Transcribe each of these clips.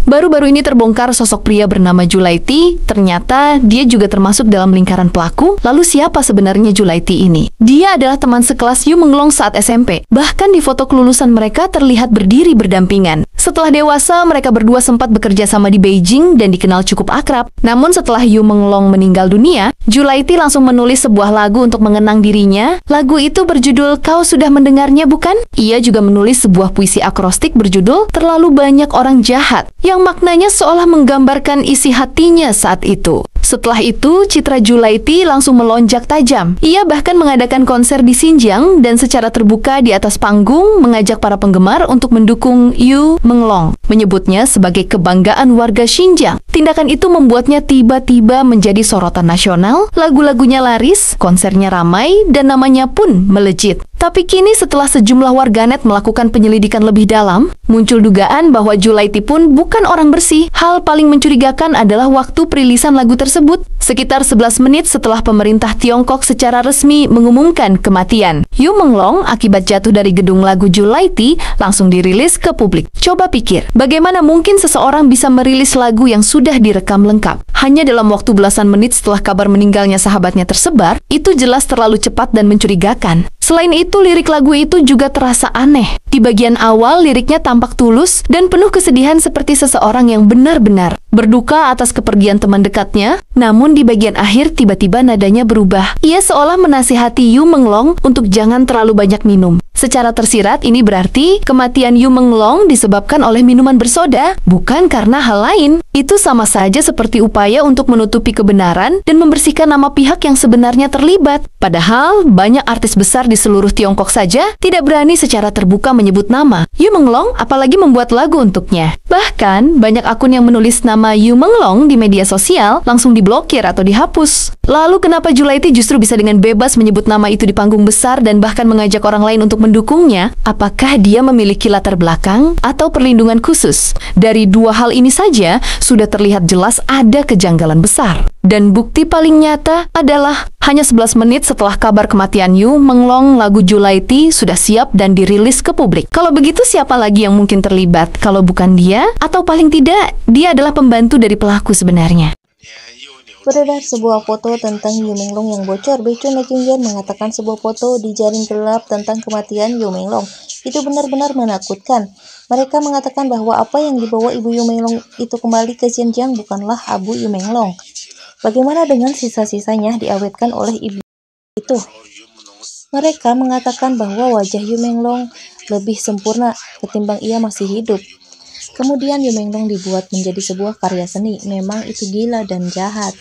Baru-baru ini terbongkar sosok pria bernama Julaiti, ternyata dia juga termasuk dalam lingkaran pelaku. Lalu siapa sebenarnya Julaiti ini? Dia adalah teman sekelas Yu Menglong saat SMP. Bahkan di foto kelulusan mereka terlihat berdiri berdampingan. Setelah dewasa, mereka berdua sempat bekerja sama di Beijing dan dikenal cukup akrab. Namun setelah Yu Menglong meninggal dunia, Julaiti langsung menulis sebuah lagu untuk mengenang dirinya. Lagu itu berjudul Kau Sudah Mendengarnya Bukan? Ia juga menulis sebuah puisi akrostik berjudul Terlalu Banyak Orang Jahat, yang maknanya seolah menggambarkan isi hatinya saat itu. Setelah itu, citra Julaiti langsung melonjak tajam. Ia bahkan mengadakan konser di Xinjiang dan secara terbuka di atas panggung mengajak para penggemar untuk mendukung Yu Menglong, menyebutnya sebagai kebanggaan warga Xinjiang. Tindakan itu membuatnya tiba-tiba menjadi sorotan nasional, lagu-lagunya laris, konsernya ramai, dan namanya pun melejit. Tapi kini setelah sejumlah warganet melakukan penyelidikan lebih dalam, muncul dugaan bahwa Julaiti pun bukan orang bersih. Hal paling mencurigakan adalah waktu perilisan lagu tersebut, sekitar 11 menit setelah pemerintah Tiongkok secara resmi mengumumkan kematian. Yu Menglong akibat jatuh dari gedung lagu Julaiti langsung dirilis ke publik. Coba pikir, bagaimana mungkin seseorang bisa merilis lagu yang sudah direkam lengkap? Hanya dalam waktu belasan menit setelah kabar meninggalnya sahabatnya tersebar, itu jelas terlalu cepat dan mencurigakan. Selain itu, lirik lagu itu juga terasa aneh. Di bagian awal, liriknya tampak tulus dan penuh kesedihan seperti seseorang yang benar-benar berduka atas kepergian teman dekatnya. Namun di bagian akhir, tiba-tiba nadanya berubah. Ia seolah menasihati Yu Menglong untuk jangan terlalu banyak minum. Secara tersirat, ini berarti kematian Yu Menglong disebabkan oleh minuman bersoda, bukan karena hal lain. Itu sama saja seperti upaya untuk menutupi kebenaran dan membersihkan nama pihak yang sebenarnya terlibat. Padahal, banyak artis besar di seluruh Tiongkok saja tidak berani secara terbuka menyebut nama Yu Menglong, apalagi membuat lagu untuknya. Bahkan, banyak akun yang menulis nama Yu Menglong di media sosial langsung diblokir atau dihapus. Lalu kenapa Julaiti justru bisa dengan bebas menyebut nama itu di panggung besar dan bahkan mengajak orang lain untuk mendukungnya? Apakah dia memiliki latar belakang atau perlindungan khusus? Dari dua hal ini saja, sudah terlihat jelas ada kejanggalan besar. Dan bukti paling nyata adalah hanya 11 menit setelah kabar kematian Yu Menglong, lagu Julaiti sudah siap dan dirilis ke publik. Kalau begitu siapa lagi yang mungkin terlibat? Kalau bukan dia, atau paling tidak, dia adalah pembantu dari pelaku sebenarnya. Beredar sebuah foto tentang Yu Menglong yang bocor. Becun netizen mengatakan sebuah foto di jaring gelap tentang kematian Yu Menglong itu benar-benar menakutkan. Mereka mengatakan bahwa apa yang dibawa ibu Yu Menglong itu kembali ke Xinjiang bukanlah abu Yu Menglong. Bagaimana dengan sisa-sisanya diawetkan oleh ibu itu? Mereka mengatakan bahwa wajah Yu Menglong lebih sempurna ketimbang ia masih hidup. Kemudian Yu Menglong dibuat menjadi sebuah karya seni. Memang itu gila dan jahat.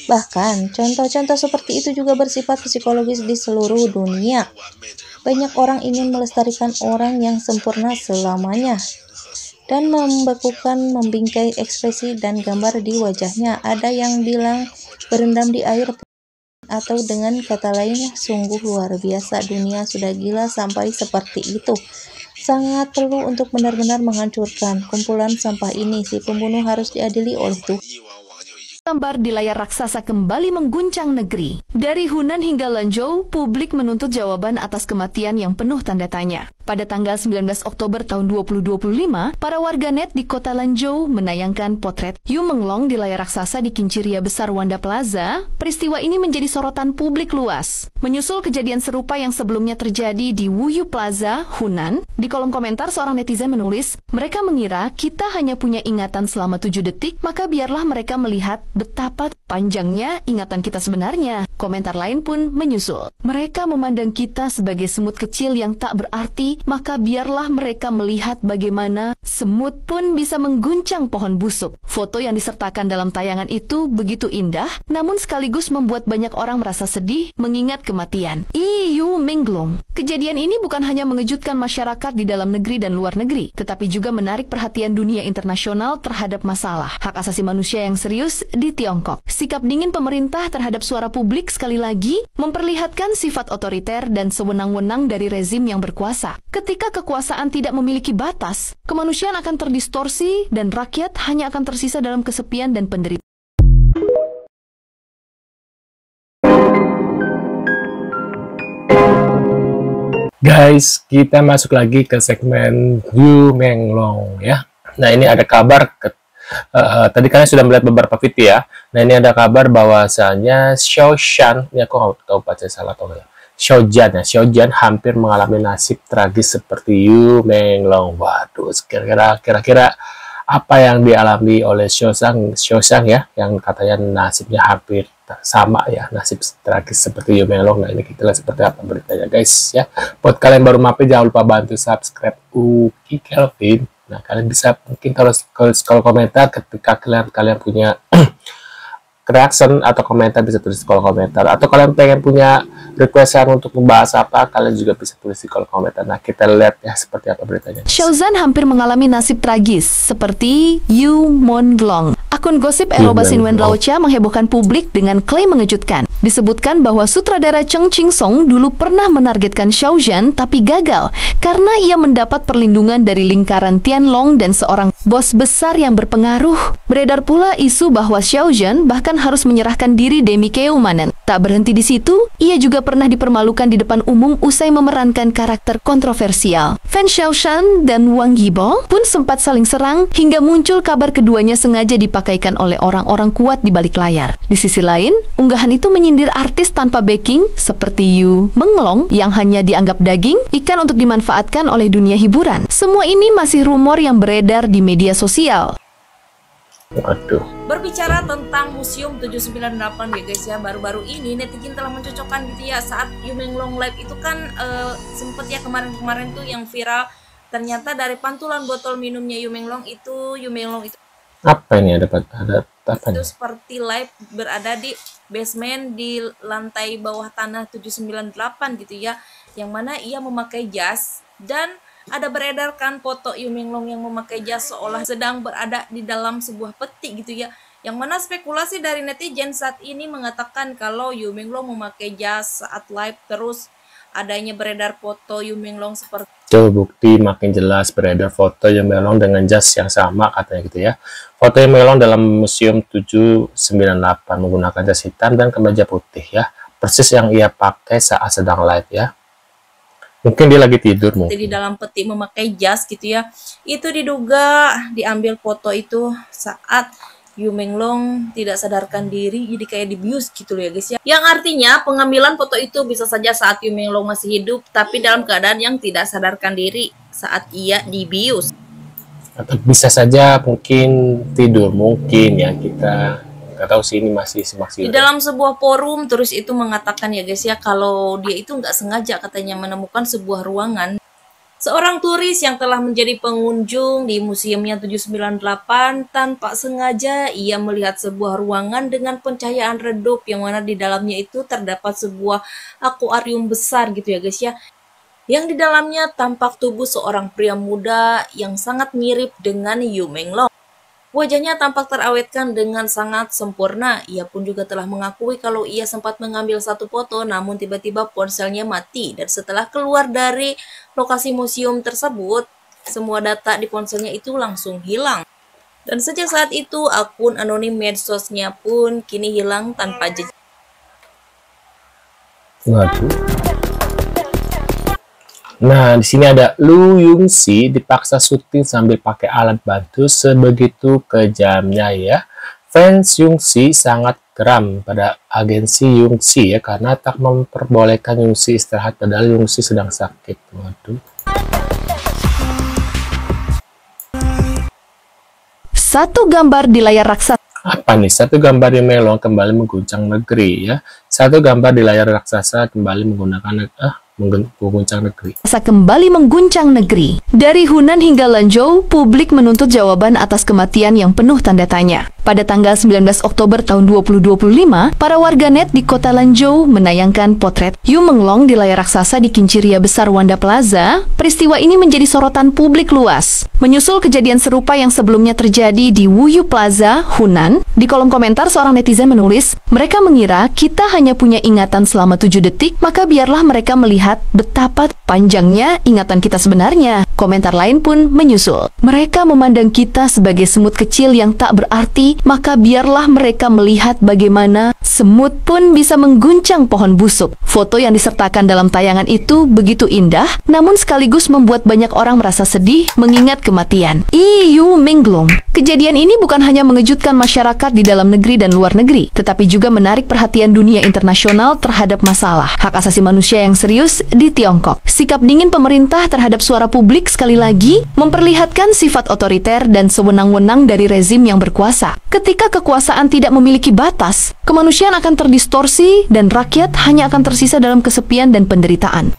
Bahkan, contoh-contoh seperti itu juga bersifat psikologis di seluruh dunia. Banyak orang ingin melestarikan orang yang sempurna selamanya dan membingkai ekspresi dan gambar di wajahnya. Ada yang bilang berendam di air, atau dengan kata lain, sungguh luar biasa. Dunia sudah gila sampai seperti itu. Sangat perlu untuk benar-benar menghancurkan kumpulan sampah ini. Si pembunuh harus diadili oleh Tuhan. Gambar di layar raksasa kembali mengguncang negeri. Dari Hunan hingga Lanzhou, publik menuntut jawaban atas kematian yang penuh tanda tanya. Pada tanggal 19 Oktober tahun 2025, para warganet di kota Lanzhou menayangkan potret Yu Menglong di layar raksasa di Kinceria Besar Wanda Plaza. Peristiwa ini menjadi sorotan publik luas. Menyusul kejadian serupa yang sebelumnya terjadi di Wuyu Plaza, Hunan, di kolom komentar seorang netizen menulis, mereka mengira kita hanya punya ingatan selama 7 detik, maka biarlah mereka melihat betapa panjangnya ingatan kita sebenarnya. Komentar lain pun menyusul. Mereka memandang kita sebagai semut kecil yang tak berarti, maka biarlah mereka melihat bagaimana semut pun bisa mengguncang pohon busuk. Foto yang disertakan dalam tayangan itu begitu indah, namun sekaligus membuat banyak orang merasa sedih mengingat kematian Yu Menglong. Kejadian ini bukan hanya mengejutkan masyarakat di dalam negeri dan luar negeri, tetapi juga menarik perhatian dunia internasional terhadap masalah hak asasi manusia yang serius di Tiongkok. Sikap dingin pemerintah terhadap suara publik sekali lagi memperlihatkan sifat otoriter dan sewenang-wenang dari rezim yang berkuasa. Ketika kekuasaan tidak memiliki batas, kemanusiaan akan terdistorsi dan rakyat hanya akan tersisa dalam kesepian dan penderitaan. Guys, kita masuk lagi ke segmen Yu Menglong ya. Nah, ini ada kabar tadi kalian sudah melihat beberapa video ya. Nah, ini ada kabar bahwasanya Xiaoshan, ini aku nggak tahu baca salah atau enggak. Xiaojan hampir mengalami nasib tragis seperti Yu Menglong. Waduh, kira-kira apa yang dialami oleh Xiaoshan ya, yang katanya nasibnya hampir sama ya, nasib tragis seperti Yu Menglong. Nah, ini kita lihat seperti apa beritanya guys ya. Buat kalian baru mampir, jangan lupa bantu subscribe Uki Kelvin. Nah, kalian bisa mungkin kalau komentar ketika kalian punya reaction atau komentar, bisa tulis di kolom komentar, atau kalian pengen punya requestan untuk membahas apa, kalian juga bisa tulis di kolom komentar. Nah, kita lihat ya seperti apa beritanya. Xiaoshan hampir mengalami nasib tragis seperti Yu Menglong. Akun gosip Eroba Sinwen Laocha menghebohkan publik dengan klaim mengejutkan. Disebutkan bahwa sutradara Cheng Ching-song dulu pernah menargetkan Xiaoshan tapi gagal karena ia mendapat perlindungan dari lingkaran Tianlong dan seorang bos besar yang berpengaruh. Beredar pula isu bahwa Xiaoshan bahkan harus menyerahkan diri demi keamanan. Tak berhenti di situ, ia juga pernah dipermalukan di depan umum usai memerankan karakter kontroversial. Fans Xiaoshan dan Wang Yibo pun sempat saling serang hingga muncul kabar keduanya sengaja dipakaikan oleh orang-orang kuat di balik layar. Di sisi lain, unggahan itu menyindir artis tanpa backing seperti Yu Menglong yang hanya dianggap daging, ikan untuk dimanfaatkan oleh dunia hiburan. Semua ini masih rumor yang beredar di media sosial. Waduh. Berbicara tentang Museum 798 ya guys ya, baru-baru ini netizen telah mencocokkan gitu ya, saat Yu Menglong live itu kan sempet ya kemarin-kemarin tuh yang viral, ternyata dari pantulan botol minumnya Yu Menglong itu Apa ini, ada apa itu nih? seperti live berada di basement di lantai bawah tanah 798 gitu ya, yang mana ia memakai jas, dan ada beredarkan foto Yu Menglong yang memakai jas seolah sedang berada di dalam sebuah peti gitu ya, yang mana spekulasi dari netizen saat ini mengatakan kalau Yu Menglong memakai jas saat live. Terus adanya beredar foto Yu Menglong seperti Itu bukti makin jelas beredar foto Yu Menglong dengan jas yang sama katanya gitu ya. Foto Yu Menglong dalam Museum 798 menggunakan jas hitam dan kemeja putih ya, persis yang ia pakai saat sedang live ya. Mungkin dia lagi tidur mungkin. di dalam peti memakai jas gitu ya. Itu diduga diambil foto itu saat Yu Menglong tidak sadarkan diri, jadi kayak dibius gitu loh ya guys ya. Yang artinya pengambilan foto itu bisa saja saat Yu Menglong masih hidup, tapi dalam keadaan yang tidak sadarkan diri saat ia dibius. Atau bisa saja mungkin tidur, mungkin ya, kita nggak tahu sih, ini masih simak Di dalam sebuah forum terus itu mengatakan ya guys ya, kalau dia itu nggak sengaja katanya menemukan sebuah ruangan. Seorang turis yang telah menjadi pengunjung di museumnya 798 tanpa sengaja ia melihat sebuah ruangan dengan pencahayaan redup, yang mana di dalamnya itu terdapat sebuah akuarium besar gitu ya guys ya. Yang di dalamnya tampak tubuh seorang pria muda yang sangat mirip dengan Yu Menglong. Wajahnya tampak terawetkan dengan sangat sempurna. Ia pun juga telah mengakui kalau ia sempat mengambil satu foto, namun tiba-tiba ponselnya mati. Dan setelah keluar dari lokasi museum tersebut, semua data di ponselnya itu langsung hilang. Dan sejak saat itu, akun anonim medsosnya pun kini hilang tanpa jejak. Waduh. Nah, di sini ada Lu Yongxi dipaksa syuting sambil pakai alat bantu, sebegitu kejamnya ya. Fans Yongxi sangat geram pada agensi Yongxi ya, karena tak memperbolehkan Yongxi istirahat padahal Yongxi sedang sakit. Waduh. Satu gambar di layar raksasa. Apa nih? Satu gambar Yu Menglong kembali mengguncang negeri ya. Satu gambar di layar raksasa kembali menggunakan mengguncang negeri. Kembali mengguncang negeri. Dari Hunan hingga Lanzhou, publik menuntut jawaban atas kematian yang penuh tanda tanya. Pada tanggal 19 Oktober tahun 2025, para warganet di kota Lanzhou menayangkan potret Yu Menglong di layar raksasa di Kinciria Besar Wanda Plaza. Peristiwa ini menjadi sorotan publik luas. Menyusul kejadian serupa yang sebelumnya terjadi di Wuyu Plaza, Hunan, di kolom komentar seorang netizen menulis, mereka mengira kita hanya punya ingatan selama 7 detik, maka biarlah mereka melihat melihat betapa panjangnya ingatan kita sebenarnya. Komentar lain pun menyusul. Mereka memandang kita sebagai semut kecil yang tak berarti, maka biarlah mereka melihat bagaimana semut pun bisa mengguncang pohon busuk. Foto yang disertakan dalam tayangan itu begitu indah, namun sekaligus membuat banyak orang merasa sedih mengingat kematian Yu Menglong. Kejadian ini bukan hanya mengejutkan masyarakat di dalam negeri dan luar negeri, tetapi juga menarik perhatian dunia internasional terhadap masalah hak asasi manusia yang serius di Tiongkok. Sikap dingin pemerintah terhadap suara publik sekali lagi memperlihatkan sifat otoriter dan sewenang-wenang dari rezim yang berkuasa. Ketika kekuasaan tidak memiliki batas, kemanusiaan akan terdistorsi dan rakyat hanya akan tersisa dalam kesepian dan penderitaan.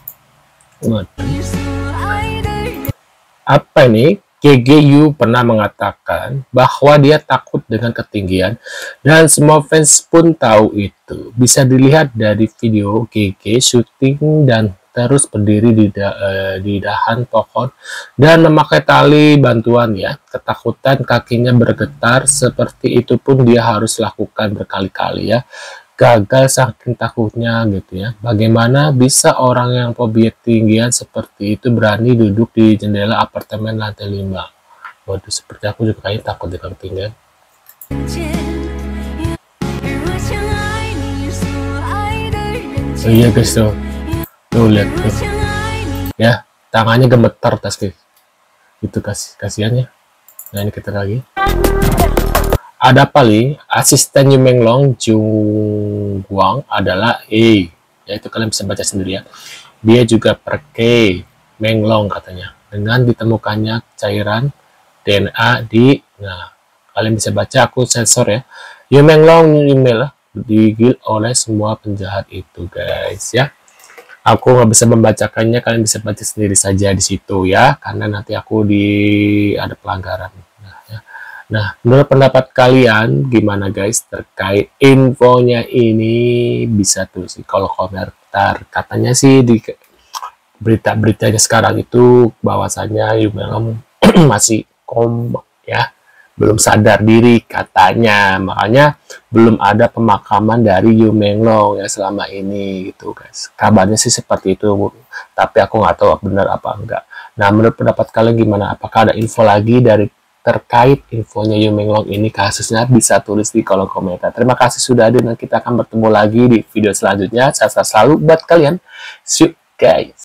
Apa ini? KGU pernah mengatakan bahwa dia takut dengan ketinggian dan semua fans pun tahu itu. Bisa dilihat dari video GG syuting dan terus berdiri di dahan pohon dan memakai tali bantuan ya. Ketakutan kakinya bergetar, seperti itu pun dia harus lakukan berkali-kali ya. Gagal saking takutnya gitu ya. Bagaimana bisa orang yang fobia tinggian seperti itu berani duduk di jendela apartemen lantai 5? Waduh, seperti aku juga kayaknya takut dengan ketinggian. Oh iya guys, tuh lihat tuh ya, tangannya gemeter tas itu kasihannya. Nah ini kita lagi ada Pali, asisten Yu Menglong Jung Guang adalah yaitu kalian bisa baca sendiri ya. Dia juga perke Menglong katanya dengan ditemukannya cairan DNA nah kalian bisa baca, aku sensor ya. Yu Menglong email digigit oleh semua penjahat itu guys ya. Aku nggak bisa membacakannya, kalian bisa baca sendiri saja di situ ya, karena nanti aku ada pelanggaran. Nah, menurut pendapat kalian gimana guys terkait infonya ini? Bisa tulis di kolom komentar. Katanya sih di berita-beritanya sekarang itu bahwasanya Yu Menglong masih koma ya, belum sadar diri katanya. Makanya belum ada pemakaman dari Yu Menglong ya selama ini gitu guys. Kabarnya sih seperti itu, tapi aku nggak tahu benar apa enggak. Nah, menurut pendapat kalian gimana? Apakah ada info lagi dari terkait infonya Yu Menglong ini, kasusnya? Bisa tulis di kolom komentar. Terima kasih sudah hadir dan kita akan bertemu lagi di video selanjutnya. Sehat selalu buat kalian. See you guys.